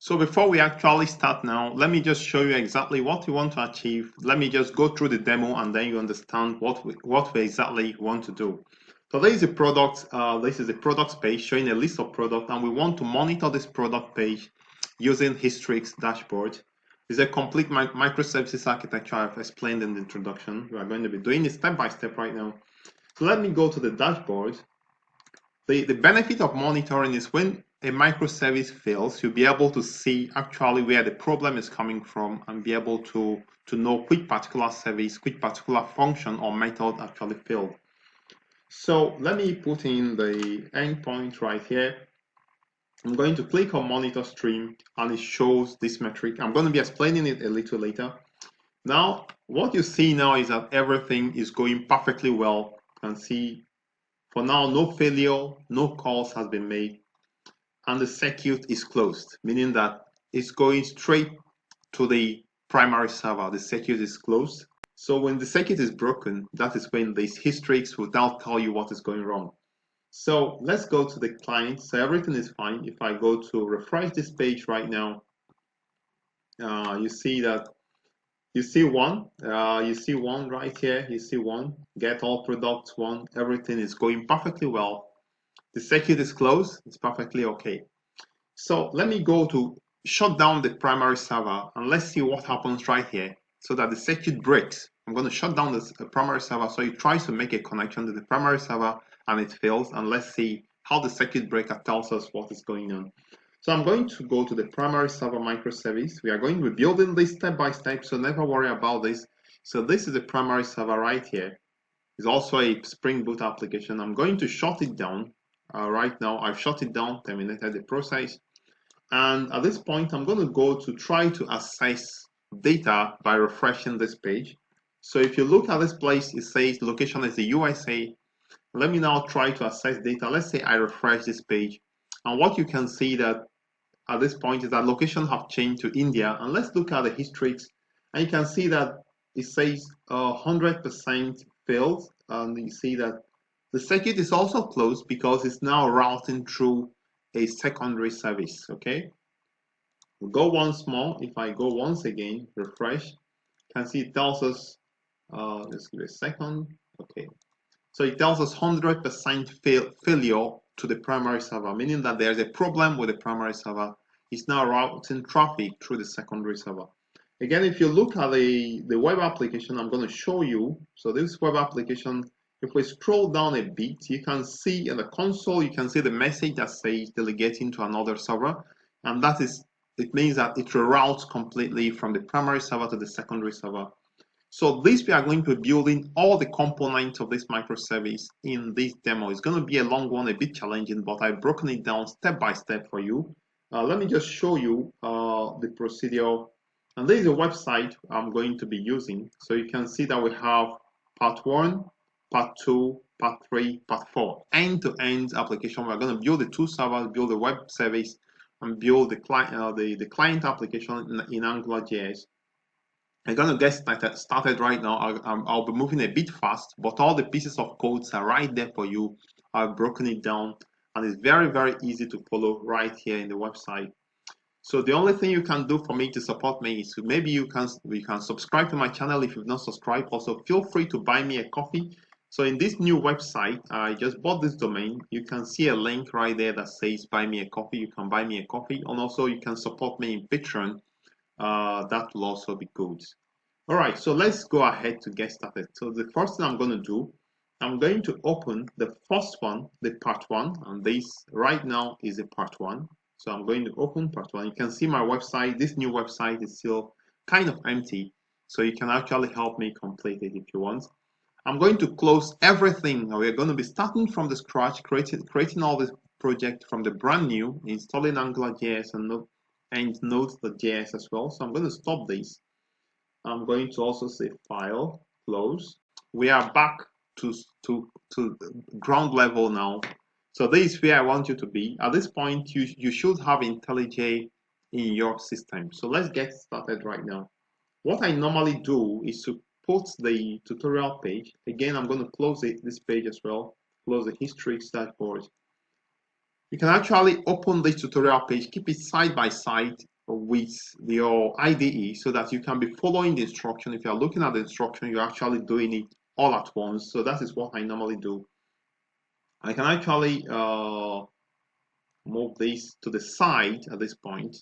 So before we actually start now, let me just show you exactly what we want to achieve. Let me just go through the demo and then you understand what we exactly want to do. So there is a product, this is a products page showing a list of products, and we want to monitor this product page using Histrix dashboard. It's a complete microservices architecture I've explained in the introduction. We are going to be doing it step by step right now. So let me go to the dashboard. The benefit of monitoring is when a microservice fails, you'll be able to see actually where the problem is coming from and be able to know which particular service, which particular function or method actually failed. So let me put in the endpoint right here. I'm going to click on monitor stream and it shows this metric. I'm going to be explaining it a little later. Now, what you see now is that everything is going perfectly well. You can see for now, no failure, no calls has been made, and the circuit is closed, meaning that it's going straight to the primary server. The circuit is closed. So when the circuit is broken, that is when this Histrix will now tell you what is going wrong. So let's go to the client. So everything is fine. If I go to refresh this page right now, you see that you see one right here. You see one, get all products one. Everything is going perfectly well. The circuit is closed. It's perfectly okay. So let me go to shut down the primary server and let's see what happens right here so that the circuit breaks. I'm going to shut down this primary server so it tries to make a connection to the primary server and it fails, and let's see how the circuit breaker tells us what is going on. So I'm going to go to the primary server microservice. We are going to be building this step by step, so never worry about this. So this is the primary server right here. It's also a Spring Boot application. I'm going to shut it down. Right now, I've shut it down, terminated the process. And at this point, I'm going to go to try to access data by refreshing this page. So if you look at this place, it says location is the USA. Let me now try to access data. Let's say I refresh this page. And what you can see that at this point is that location have changed to India. And let's look at the Histrix. And you can see that it says 100% failed. And you see that the circuit is also closed because it's now routing through a secondary service. Okay. We'll go once more. If I go once again, refresh, you can see it tells us, just give it a second. Okay. So it tells us 100% failure to the primary server, meaning that there's a problem with the primary server. It's now routing traffic through the secondary server. Again, if you look at the web application, I'm going to show you. So this web application, if we scroll down a bit, you can see in the console, you can see the message that says delegating to another server. And that is, it means that it reroutes completely from the primary server to the secondary server. So this, we are going to be building all the components of this microservice in this demo. It's going to be a long one, a bit challenging, but I've broken it down step by step for you. Let me just show you the procedure. And there is a website I'm going to be using. So you can see that we have part 1, part 2, part 3, part 4. End-to-end application. We're going to build the two servers, build the web service, and build the client application in AngularJS. I'm going to get started right now. I'll be moving a bit fast, but all the pieces of codes are right there for you. I've broken it down, and it's very, very easy to follow right here in the website. So the only thing you can do for me to support me is maybe you can subscribe to my channel if you've not subscribed. Also, feel free to buy me a coffee. So in this new website, I just bought this domain. You can see a link right there that says buy me a coffee. You can buy me a coffee, and also you can support me in Patreon. That will also be good. All right, so let's go ahead to get started. So the first thing I'm going to do, I'm going to open the first one, the part 1, and this right now is a part 1. So I'm going to open part 1. You can see my website. This new website is still kind of empty, so you can actually help me complete it if you want. I'm going to close everything. We're going to be starting from the scratch, creating all this project from the brand new, installing AngularJS and Node.js as well. So I'm going to stop this. I'm going to also say file, close. We are back to ground level now. So this is where I want you to be. At this point, you should have IntelliJ in your system. So let's get started right now. What I normally do is to put the tutorial page. Again, I'm going to close this page as well. Close the Histrix dashboard. You can actually open this tutorial page, keep it side by side with your IDE so that you can be following the instruction. If you're looking at the instruction, you're actually doing it all at once. So that is what I normally do. I can actually move this to the side at this point.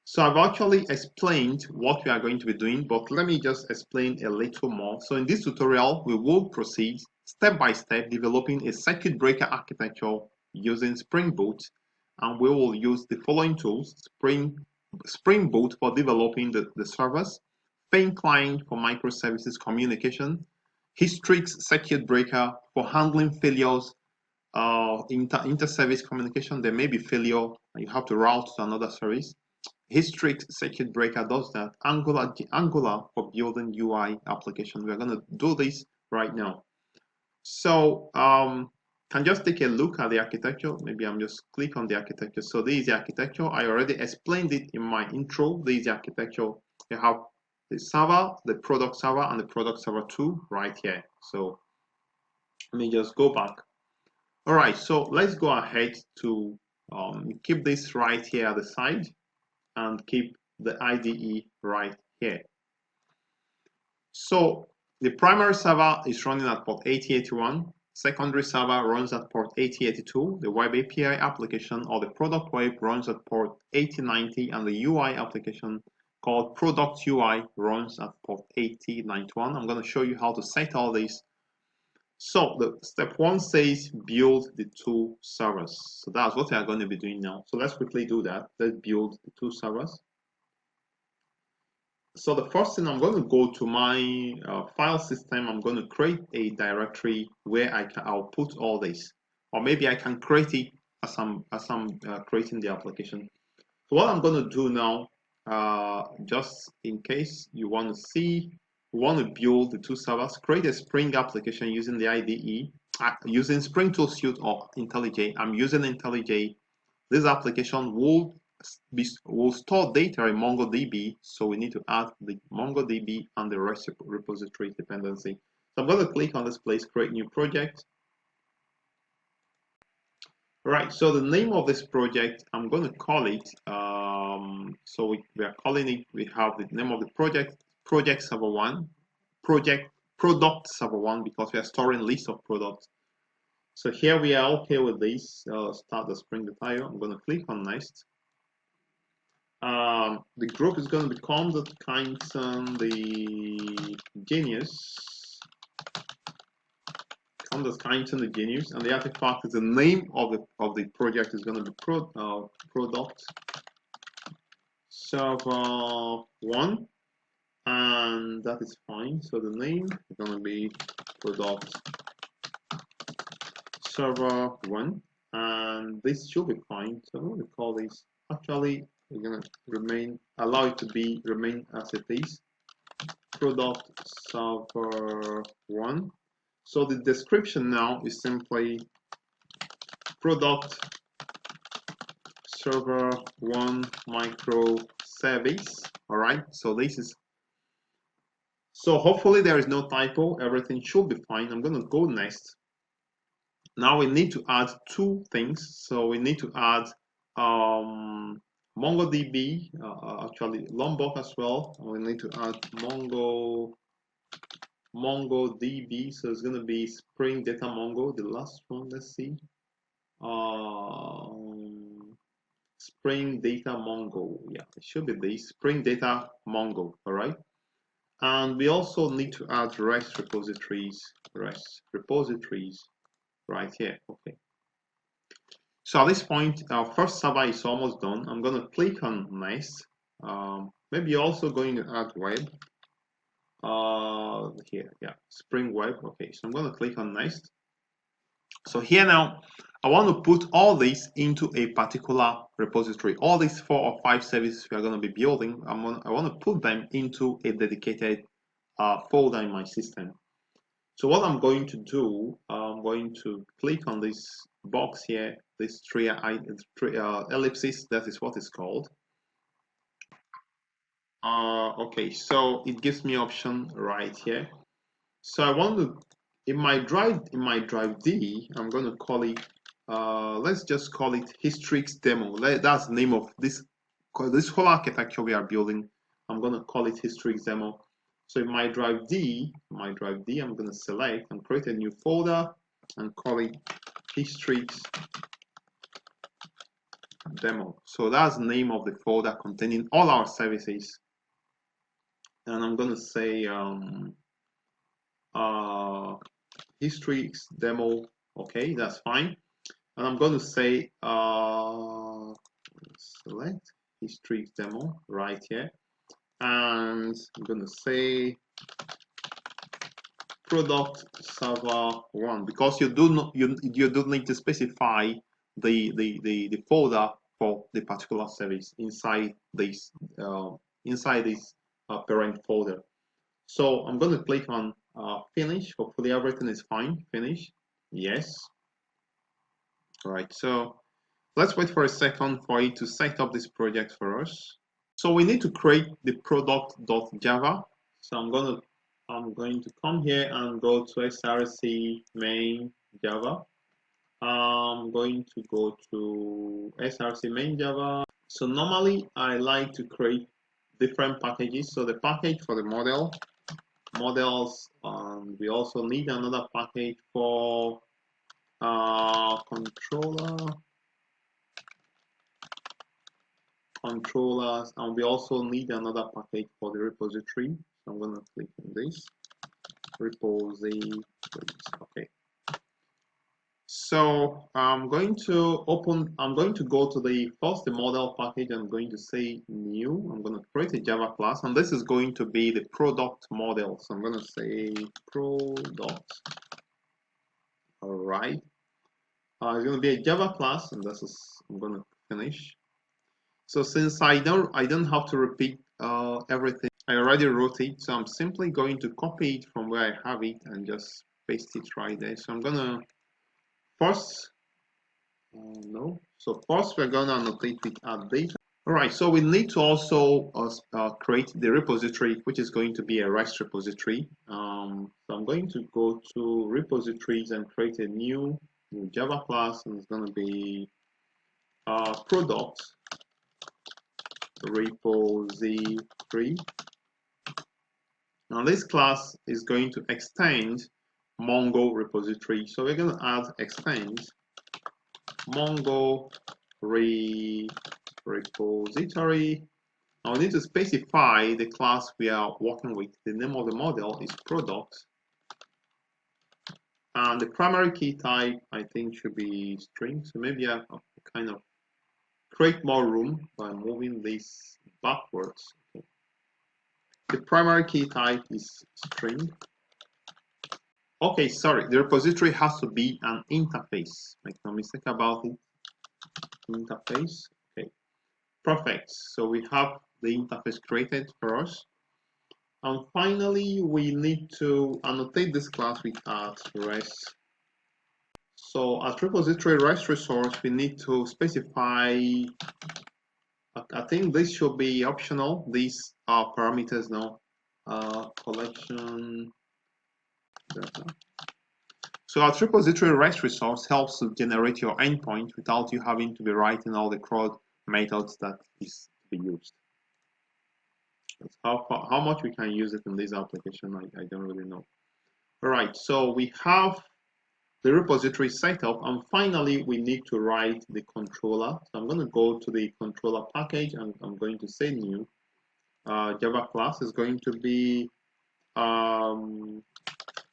So I've actually explained what we are going to be doing, but let me just explain a little more. So in this tutorial, we will proceed step by step developing a circuit breaker architecture using Spring Boot, and we will use the following tools: Spring Boot for developing the servers, Fin Client for microservices communication, Hystrix circuit breaker for handling failures, inter-service communication. There may be failure and you have to route to another service. Hystrix circuit breaker does that. Angular for building UI application. We're going to do this right now. So can just take a look at the architecture. Maybe I'm just click on the architecture. So this is the architecture. I already explained it in my intro. This is the architecture. You have the server, the product server, and the product server 2 right here. So let me just go back. All right, so let's go ahead to keep this right here at the side and keep the IDE right here. So the primary server is running at port 8081. Secondary server runs at port 8082. The web API application or the product web runs at port 8090, and the UI application called product UI runs at port 8091. I'm going to show you how to set all this. So the step 1 says build the 2 servers. So that's what we are going to be doing now. So let's quickly do that. Let's build the 2 servers. So the first thing, I'm going to go to my file system. I'm going to create a directory where I'll put all this, or maybe I can create it as I'm creating the application. So what I'm going to do now, just in case you want to see, we want to build the 2 servers, create a Spring application using the IDE, using Spring Tool Suite or IntelliJ. I'm using IntelliJ. This application will store data in MongoDB, so we need to add the MongoDB and the REST repository dependency. So I'm going to click on this place, create new project. All right, so the name of this project, I'm going to call it, so we are calling it, we have the name of the project server 1, product server 1, because we are storing list of products. So here we are okay with this. Start the Spring detail. I'm going to click on next. The group is going to become the Kyneton, the genius. Become the Kyneton, the genius, and the artifact is the name of the project is going to be product server 1, and that is fine. So the name is going to be product server 1, and this should be fine. So I'm going to call this, actually we're going to allow it to remain as it is, product server 1. So the description now is simply product server 1 microservice. All right, so this is, so hopefully there is no typo, everything should be fine. I'm going to go next. Now we need to add 2 things. So we need to add MongoDB, actually Lombok as well. We need to add MongoDB. So it's going to be Spring Data Mongo, the last one. Let's see. Spring Data Mongo. Yeah, it should be this Spring Data Mongo. All right. And we also need to add REST repositories right here. Okay. So at this point, our first server is almost done. I'm going to click on next. Maybe also going to add web. Here, yeah, Spring Web. Okay, so I'm going to click on next. So here now, I want to put all this into a particular repository. All these 4 or 5 services we are going to be building, I want to put them into a dedicated folder in my system. So what I'm going to do, I'm going to click on this box here, this three ellipsis, that is what it's called. Okay, so it gives me option right here. So I want to, in my drive D, I'm going to call it let's just call it Histrix demo. That's the name of this whole architecture we are building. I'm going to call it Histrix demo. So in my drive D, I'm going to select and create a new folder and call it Histrix demo. So that's the name of the folder containing all our services. And I'm going to say Histrix demo. Okay, that's fine. And I'm going to say select Histrix demo right here, and I'm going to say product server 1, because you do not you do need to specify the folder for the particular service inside this parent folder. So I'm going to click on finish. Hopefully everything is fine. Finish. Yes. All right. So let's wait for a second for it to set up this project for us. So we need to create the product.java. So I'm going to come here and go to src main java. I'm going to go to src main java. So normally I like to create different packages. So the package for the models, we also need another package for controllers, and we also need another package for the repository. So I'm going to click on this repository. Okay. So I'm going to go to the model package. I'm going to say new. I'm going to create a Java class, and this is going to be the product model. So I'm going to say product. All right. It's going to be a Java class, and I'm going to finish. So since I don't have to repeat everything, I already wrote it. So I'm simply going to copy it from where I have it and just paste it right there. So I'm gonna first, first we're gonna annotate with add data. All right. So we need to also create the repository, which is going to be a REST repository. So I'm going to go to repositories and create a new Java class, and it's going to be product repository. Now this class is going to extend Mongo repository. So we're going to add extend Mongo repository. Now we need to specify the class we are working with. The name of the model is product. And the primary key type, I think, should be string. So maybe I kind of create more room by moving this backwards. Okay. The primary key type is string. Okay, sorry, the repository has to be an interface. Make no mistake about it. Interface. Okay, perfect. So we have the interface created for us. And finally, we need to annotate this class with @REST. So at repository REST resource, we need to specify, I think this should be optional. These are parameters now, collection data. So at repository REST resource helps to generate your endpoint without you having to be writing all the CRUD methods that is to be used. That's how much we can use it in this application, I don't really know. All right, so we have the repository setup, and finally we need to write the controller. So I'm going to go to the controller package, and I'm going to say new. Java class is going to be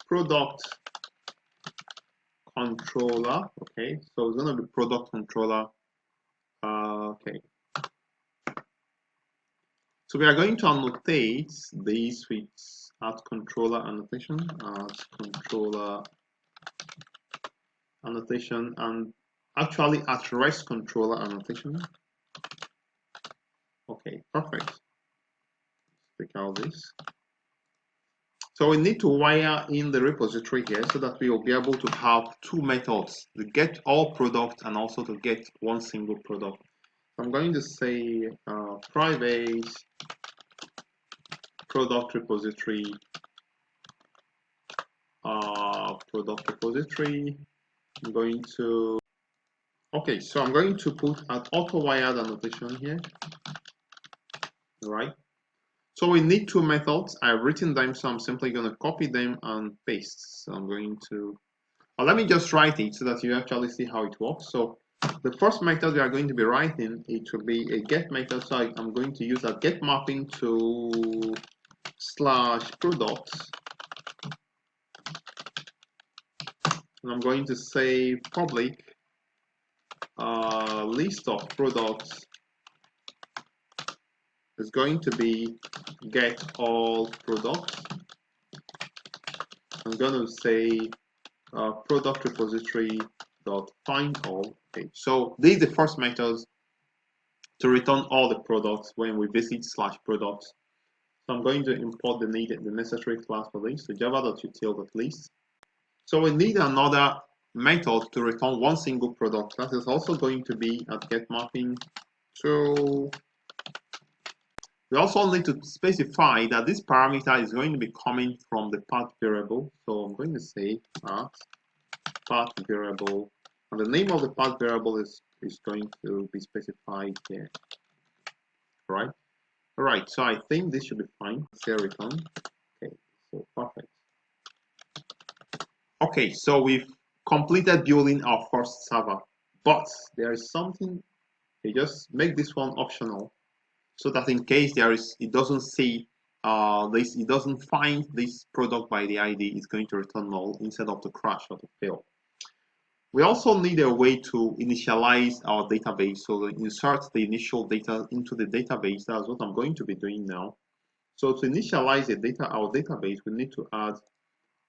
product controller. Okay, so it's going to be product controller. Okay. So we are going to annotate these with @controller annotation, @controller annotation, and actually @REST controller annotation. Okay, perfect. Take out this. So we need to wire in the repository here so that we will be able to have two methods, to get all products and also to get one single product. I'm going to say private product repository, I'm going to Okay, so I'm going to put an auto-wired annotation here. All right. So we need two methods. I've written them, so I'm simply going to copy them and paste. So I'm going to, let me just write it so that you actually see how it works. So the first method we are going to be writing, it will be a get method. So I'm going to use a get mapping to /products. And I'm going to say public list of products is going to be get all products. I'm going to say product repository dot find all. Okay, so this is the first method to return all the products when we visit /products. So I'm going to import the necessary class for this, so java.util.list. So we need another method to return one single product. That is also going to be at get mapping to. We also need to specify that this parameter is going to be coming from the path variable. So I'm going to say path variable, and the name of the path variable is going to be specified here. Right? All right. So I think this should be fine. Say return. Okay. So perfect. Okay. So we've completed building our first server, but there is something. You just make this one optional, so that in case it doesn't see it doesn't find this product by the ID, it's going to return null instead of to crash or to fail. We also need a way to initialize our database, so insert the initial data into the database. That's what I'm going to be doing now. So to initialize our database, we need to add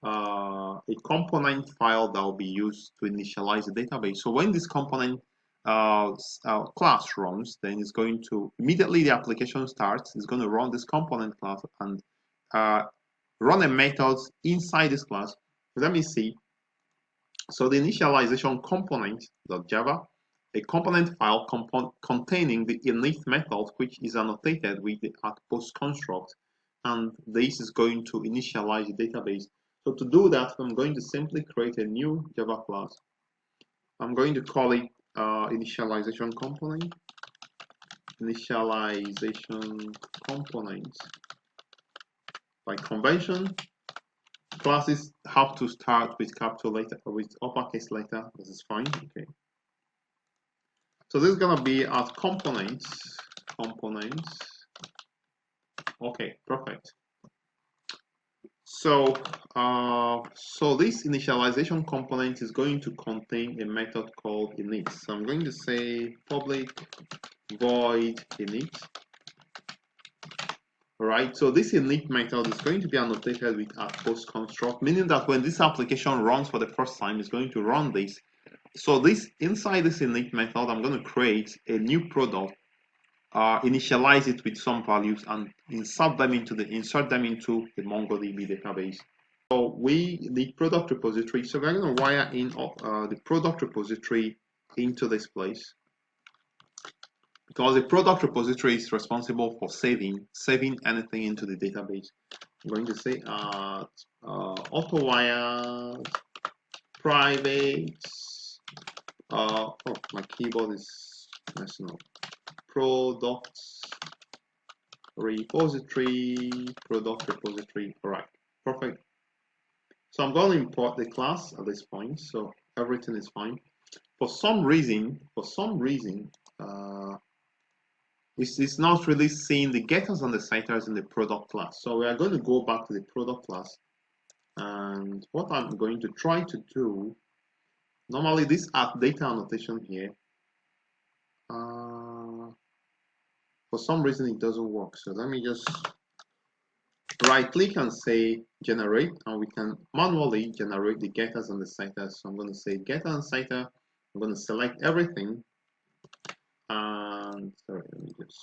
a component file that will be used to initialize the database. So when this component class runs, then it's going to immediately the application starts. It's going to run this component class and run a method inside this class. Let me see. So the initialization component.java, a component file containing the init method, which is annotated with the @post construct, and this is going to initialize the database. So to do that, I'm going to simply create a new Java class. I'm going to call it initialization component. Initialization component. By convention, classes have to start with capital letter, with uppercase letter. This is fine. Okay. So this is gonna be at components. Okay, perfect. So this initialization component is going to contain a method called init. So I'm going to say public void init. All right, so this init method is going to be annotated with @post construct, meaning that when this application runs for the first time, it's going to run this. So inside this init method, I'm going to create a new product, initialize it with some values, and insert them into the MongoDB database. So the product repository. So we're going to wire in the product repository into this place, because the product repository is responsible for saving anything into the database. I'm going to say auto-wired private. Oh, my keyboard is messing up. Products repository, product repository. All right, perfect. So I'm going to import the class at this point, so everything is fine. For some reason, it's not really seeing the getters and the citers in the product class. So we are going to go back to the product class, and what I'm going to try to do, normally this data annotation here, for some reason it doesn't work. So let me just right click and say generate, and we can manually generate the getters and the citers. So I'm going to say getter and citer. I'm going to select everything, and sorry, let me just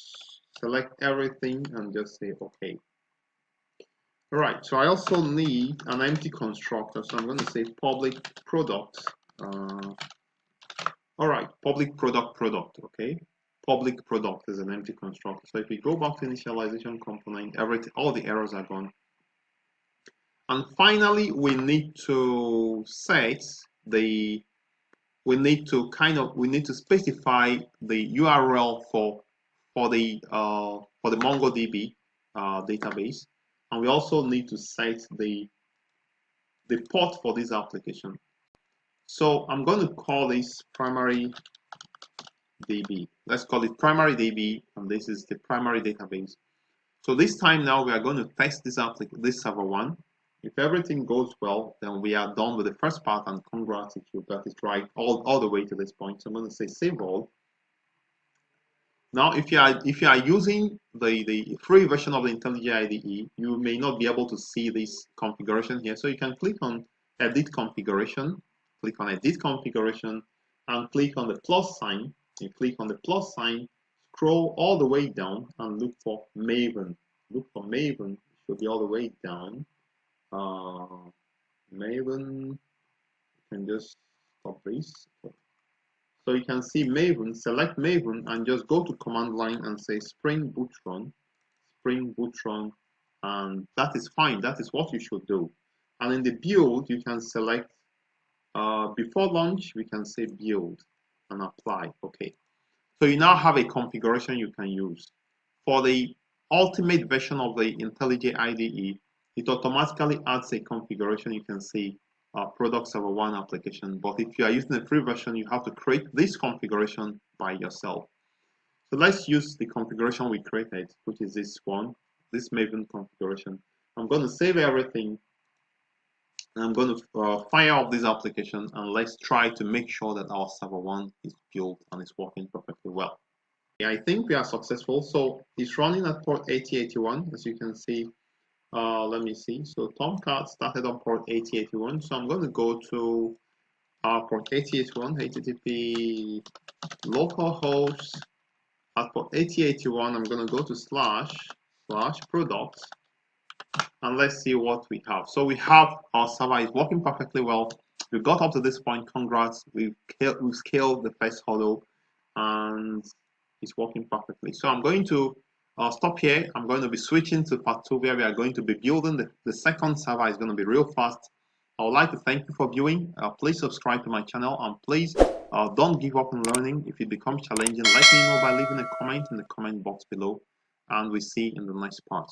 select everything and just say okay. All right, so I also need an empty constructor, so I'm going to say public product. All right, public product, okay. Public product is an empty constructor. So if we go back to initialization component, all the errors are gone. And finally, we need to set the we need to specify the URL for the MongoDB database, and we also need to set the port for this application. So I'm going to call this primary DB. Let's call it primary DB, and this is the primary database. So this time now we are going to test this server one. If everything goes well, then we are done with the first part, and congrats if you got it right all the way to this point. So I'm going to say save all. Now, if you are using the free version of the IntelliJ IDE, you may not be able to see this configuration here. So you can click on Edit Configuration, click on Edit Configuration, and click on the plus sign. You click on the plus sign, scroll all the way down, and look for Maven. Look for Maven. It should be all the way down. Maven. You can just stop this. So you can see Maven, select Maven, and just go to command line and say Spring Boot Run, and that is fine. That is what you should do. And in the build, you can select before launch, we can say build and apply. Okay. So you now have a configuration you can use. For the ultimate version of the IntelliJ IDE, it automatically adds a configuration. You can see product server one application. But if you are using the free version, you have to create this configuration by yourself. So let's use the configuration we created, which is this one, this Maven configuration. I'm going to save everything, and I'm going to fire up this application, and let's try to make sure that our server one is built and is working perfectly well. Yeah, I think we are successful. So it's running at port 8081, as you can see. Let me see. So Tomcat started on port 8081. So I'm going to go to port 8081, HTTP localhost. At port 8081, I'm going to go to / products, and let's see what we have. So we have our server is working perfectly well. We got up to this point. Congrats. We've scaled the first hurdle, and it's working perfectly. So I'm going to stop here. I'm going to be switching to part 2, where we are going to be building the second server. Is going to be real fast. I would like to thank you for viewing. Please subscribe to my channel, and please don't give up on learning. If it becomes challenging, let me know by leaving a comment in the comment box below, and we see you in the next part.